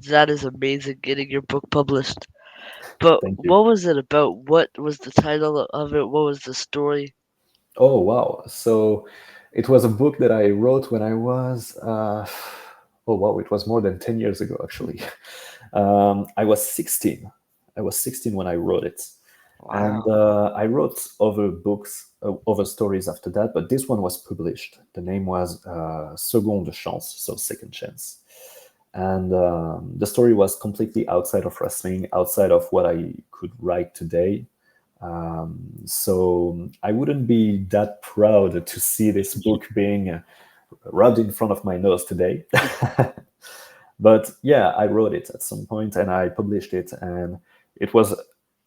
that is amazing getting your book published. But Thank you. what was it about? What was the title of it? What was the story? Oh wow! So it was a book that I wrote when I was oh wow, it was more than 10 years ago actually. I was 16. I was 16 when I wrote it, and Wow. I wrote other books, other stories after that. But this one was published. The name was Seconde Chance, so second chance, and the story was completely outside of wrestling, outside of what I could write today. So I wouldn't be that proud to see this book being rubbed in front of my nose today. But yeah, I wrote it at some point and I published it, and it was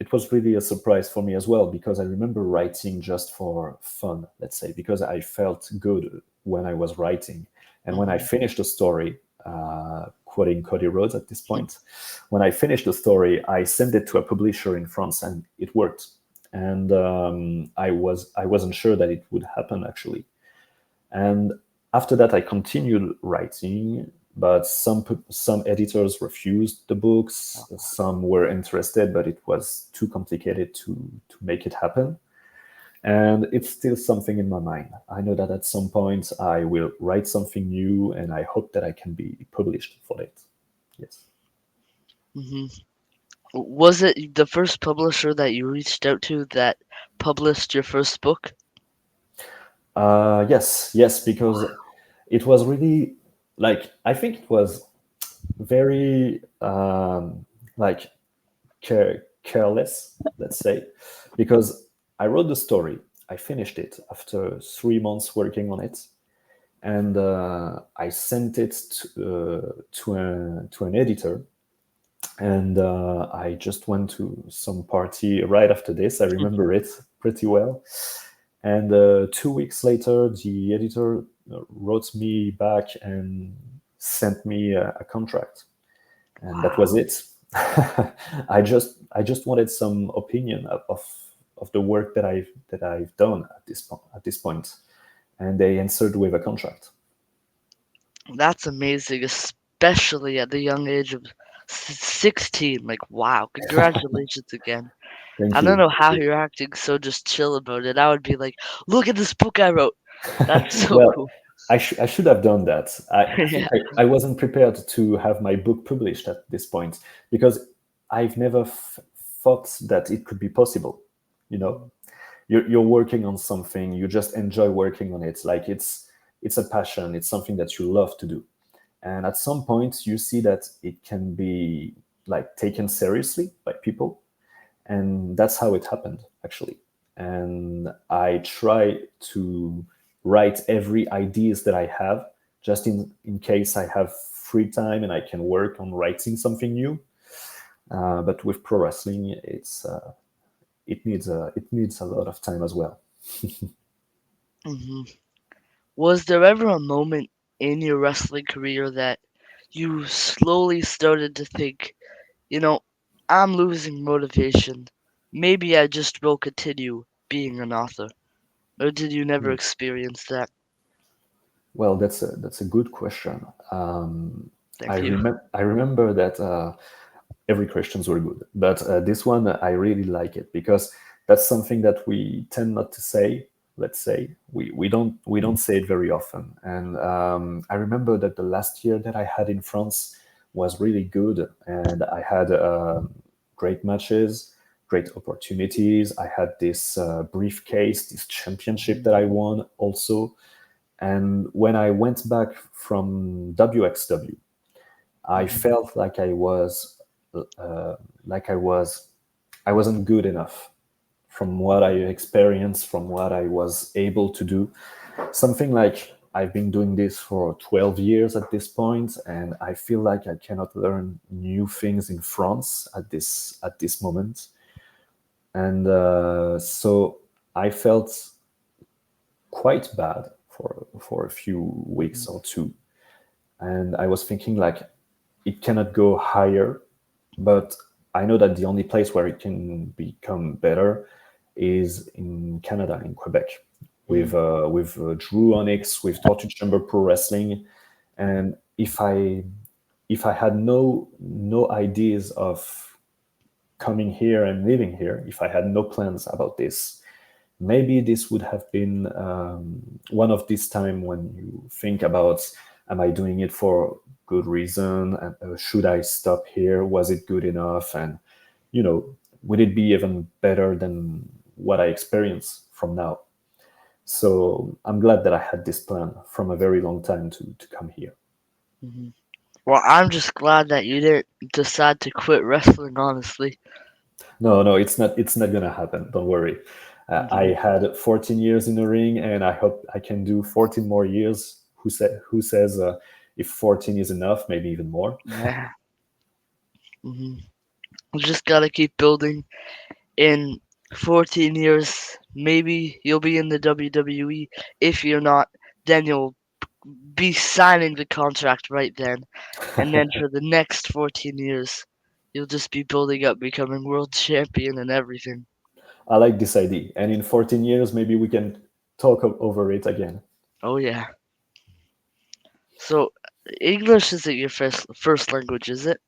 it was really a surprise for me as well, because I remember writing just for fun, let's say, because I felt good when I was writing. And when I Hmm. finished the story, quoting Cody Rhodes at this point, when I finished the story, I sent it to a publisher in France, and it worked. And I wasn't sure that it would happen actually. And after that, I continued writing, but some editors refused the books. Some were interested, but it was too complicated to make it happen. And it's still something in my mind. I know that at some point I will write something new, and I hope that I can be published for it. Yes. Hmm. Was it the first publisher that you reached out to that published your first book? Yes, yes, because it was really, like, I think it was very like careless, let's say, because I wrote the story, I finished it after 3 months working on it, and I sent it to an editor, and I just went to some party right after this. I remember it pretty well. And 2 weeks later, the editor wrote me back and sent me a contract, and that was Wow. it. I just wanted some opinion of the work that I've done at this point, and they answered with a contract. That's amazing, especially at the young age of 16. Like, wow, congratulations again. Thank I don't you. know how you're acting so just chill about it. I would be like, look at this book I wrote. That's so Well, cool. I should have done that. I think Yeah. I wasn't prepared to have my book published at this point because I've never thought that it could be possible. You know, Mhm. you're working on something, you just enjoy working on it. Like it's a passion, it's something that you love to do. And at some point, you see that it can be like taken seriously by people, and that's how it happened actually. And I try to write every ideas that I have, just in case I have free time and I can work on writing something new. But with pro wrestling, it needs a lot of time as well. hmm Was there ever a moment in your wrestling career that you slowly started to think, you know, I'm losing motivation. Maybe I just will continue being an author. Or did you never experience that? Well, that's a good question. Thank you. I remember that every questions were good, but this one I really like it because that's something that we tend not to say. Let's say we don't say it very often. And I remember that the last year that I had in France was really good, and I had great matches, great opportunities. I had this briefcase, this championship that I won also. And when I went back from WXW, I hmm felt like uh, like I wasn't good enough from what I experienced, from what I was able to do. Something like I've been doing this for 12 years at this point, and I feel like I cannot learn new things in France at this moment. And so I felt quite bad for a few weeks or two, and I was thinking like it cannot go higher, but I know that the only place where it can become better is in Canada, in Quebec, with Drew Onyx, with Torture Chamber Pro Wrestling, and if I had no ideas of coming here and living here, if I had no plans about this, maybe this would have been one of this time when you think about, am I doing it for good reason, and should I stop here, was it good enough, and you know, would it be even better than what I experience from now? So I'm glad that I had this plan from a very long time to come here. hmm Well, I'm just glad that you didn't decide to quit wrestling, honestly. No, no, it's not gonna happen, don't worry. I hmm had 14 years in the ring, and I hope I can do 14 more years. Who says if 14 is enough, maybe even more. Yeah. hmm You just gotta keep building. In 14 years, maybe you'll be in the WWE. If you're not, then you'll be signing the contract right then. And then for the next 14 years, you'll just be building up, becoming world champion and everything. I like this idea, and in 14 years, maybe we can talk over it again. Oh yeah. So English isn't your first language, is it?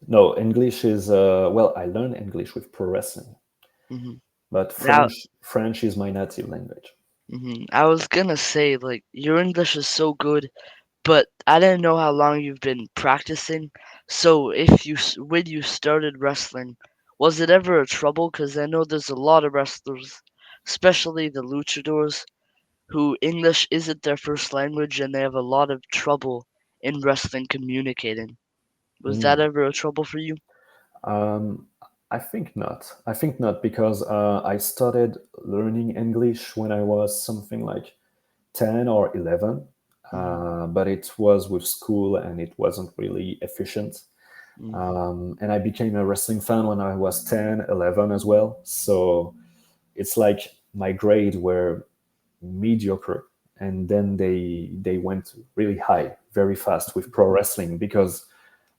No, English is well, I learned English with pro wrestling, hmm but Now, French is my native language. I was gonna say like your English is so good, but I didn't know how long you've been practicing. So if when you started wrestling, was it ever a trouble? Because I know there's a lot of wrestlers, especially the luchadors, who English isn't their first language and they have a lot of trouble in wrestling communicating. Was that Mm. ever a trouble for you? Um, I think not. I think not because I started learning English when I was something like 10 or 11, hmm but it was with school and it wasn't really efficient. hmm And I became a wrestling fan when I was 10, 11 as well. So it's like my grade were mediocre, and then they went really high very fast with pro wrestling because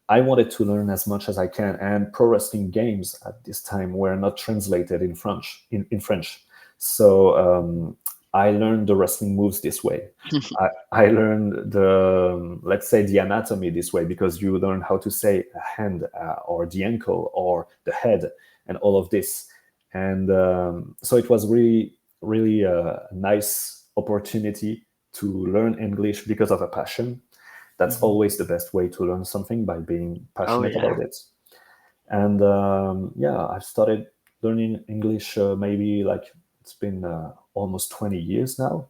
I wanted to learn as much as I can, and pro wrestling games at this time were not translated in French. In French, so I learned the wrestling moves this way. I learned the, let's say, the anatomy this way, because you learn how to say a hand, or the ankle or the head and all of this. And so it was really, really a nice opportunity to learn English because of a passion. That's Hmm. always the best way to learn something, by being Oh passionate yeah. about it. And yeah, I've started learning English, maybe like it's been almost 20 years now.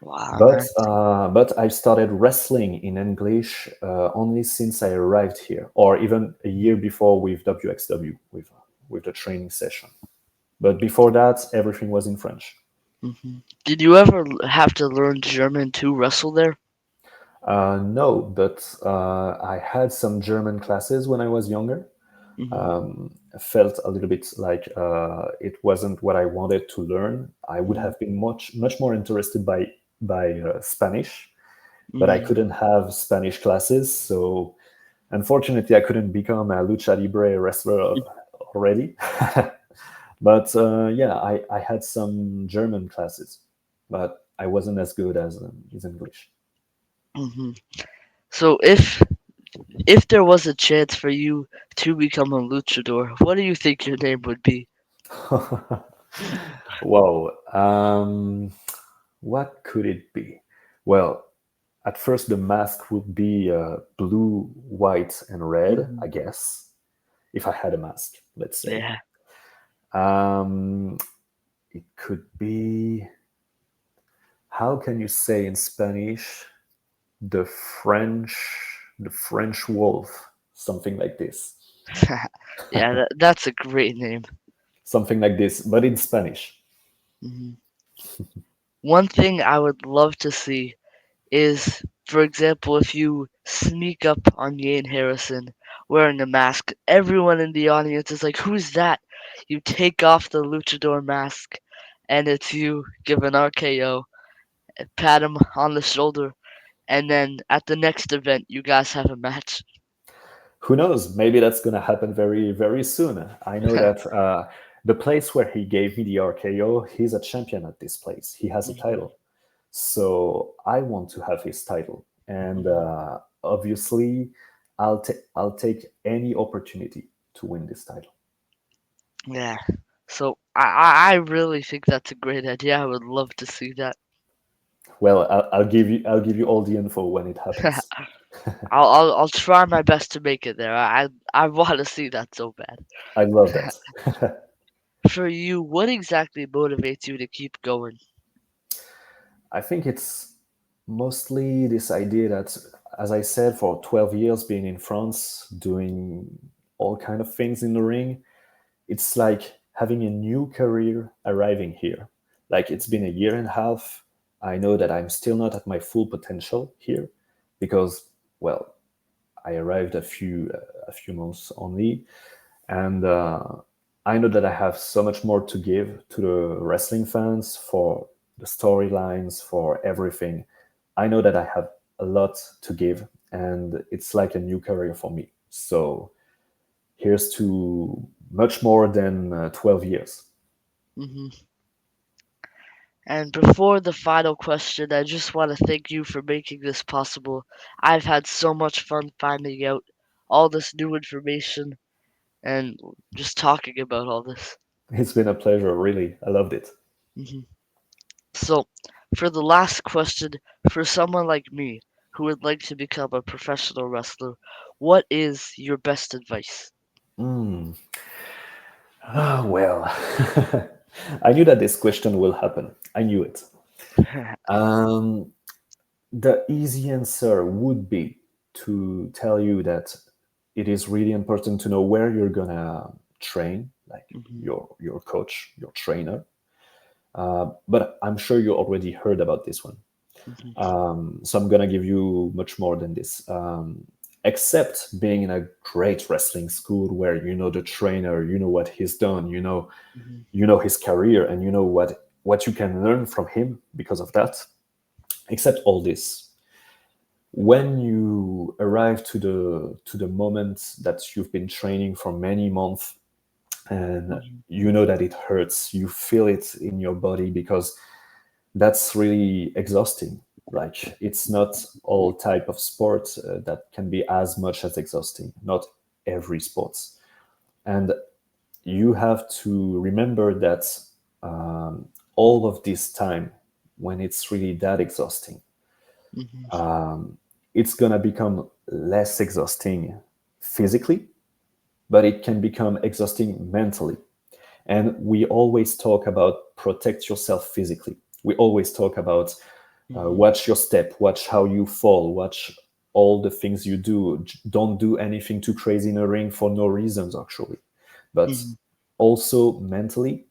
Wow. But I started wrestling in English only since I arrived here, or even a year before with WXW, with the training session. But before that, everything was in French. Hmm. Did you ever have to learn German to wrestle there? No, but I had some German classes when I was younger. Hmm. I felt a little bit like it wasn't what I wanted to learn. I would Hmm. have been much more interested by Spanish, but I Hmm. couldn't have Spanish classes. So unfortunately, I couldn't become a lucha libre wrestler already. But yeah, I had some German classes, but I wasn't as good as English. Hmm. So if there was a chance for you to become a luchador, what do you think your name would be? Wow. What could it be? Well, at first the mask would be blue, white, and red, Hmm. I guess, if I had a mask, let's say. Yeah. Um, it could be, how can you say in Spanish, the French, the French wolf, something like this. Yeah, that's a great name. Something like this, but in Spanish. Hmm. One thing I would love to see is, for example, if you sneak up on Yane Harrison wearing a mask, everyone in the audience is like, "Who's that?" You take off the luchador mask, and it's you. Give an RKO, pat him on the shoulder, and then at the next event, you guys have a match. Who knows? Maybe that's going to happen very, very soon. I know that the place where he gave me the RKO, he's a champion at this place. He has a Mhm, title. So I want to have his title. And mhm. obviously, I'll take any opportunity to win this title. Yeah. So I really think that's a great idea. I would love to see that. Well, I'll give you all the info when it happens. I'll try my best to make it there. I want to see that so bad. I love that. For you, what exactly motivates you to keep going? I think it's mostly this idea that, as I said, for 12 years being in France, doing all kind of things in the ring, it's like having a new career arriving here. Like it's been a year and a half. I know that I'm still not at my full potential here because, well, I arrived a few months only, and I know that I have so much more to give to the wrestling fans, for the storylines, for everything. I know that I have a lot to give, and it's like a new career for me. So here's to much more than 12 years. Hmm. And before the final question, I just want to thank you for making this possible. I've had so much fun finding out all this new information and just talking about all this. It's been a pleasure, really. I loved it. Hmm. So, for the last question, for someone like me who would like to become a professional wrestler, what is your best advice? Mm. Well, I knew that this question will happen. I knew it. Um, the easy answer would be to tell you that it is really important to know where you're gonna train, like Hmm. your coach, your trainer. But I'm sure you already heard about this one. Hmm. So I'm gonna give you much more than this. Except being in a great wrestling school where you know the trainer, you know what he's done, Hmm. you know his career, and you know what you can learn from him because of that. Except all this, when you arrive to the moment that you've been training for many months, and Hmm. you know that it hurts, you feel it in your body because that's really exhausting. Like it's not all type of sports that can be as much as exhausting. Not every sports, and you have to remember that all of this time, when it's really that exhausting, Hmm. it's gonna become less exhausting physically, but it can become exhausting mentally. And we always talk about protect yourself physically. We always talk about Hmm. watch your step, watch how you fall, watch all the things you do. Don't do anything too crazy in a ring for no reasons, actually. But Hmm. also mentally,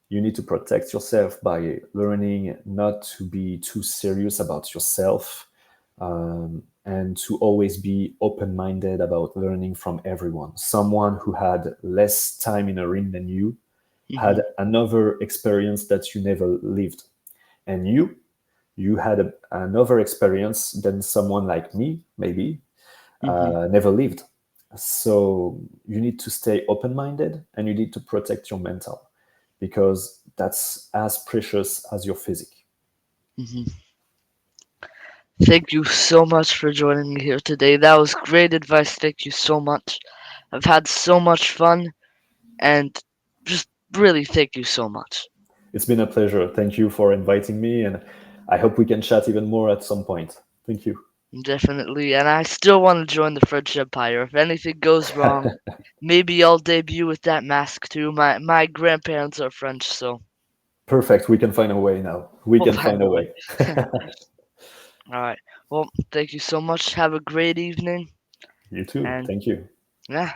you need to protect yourself by learning not to be too serious about yourself, and to always be open minded about learning from everyone. Someone who had less time in a ring than you Hmm. had another experience that you never lived. And you had another experience than someone like me, maybe, Hmm. never lived. So you need to stay open minded and you need to protect your mental because that's as precious as your physique. Hmm. Thank you so much for joining me here today. That was great advice. Thank you so much. I've had so much fun, and just really thank you so much. It's been a pleasure. Thank you for inviting me, and I hope we can chat even more at some point. Thank you. Definitely, and I still want to join the French Empire. If anything goes wrong, maybe I'll debut with that mask too. My grandparents are French, so Perfect. We can find a way now. We we'll can find find a a way. way. All right. Well, thank you so much. Have a great evening, You too. and Thank you. yeah,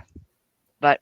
bye.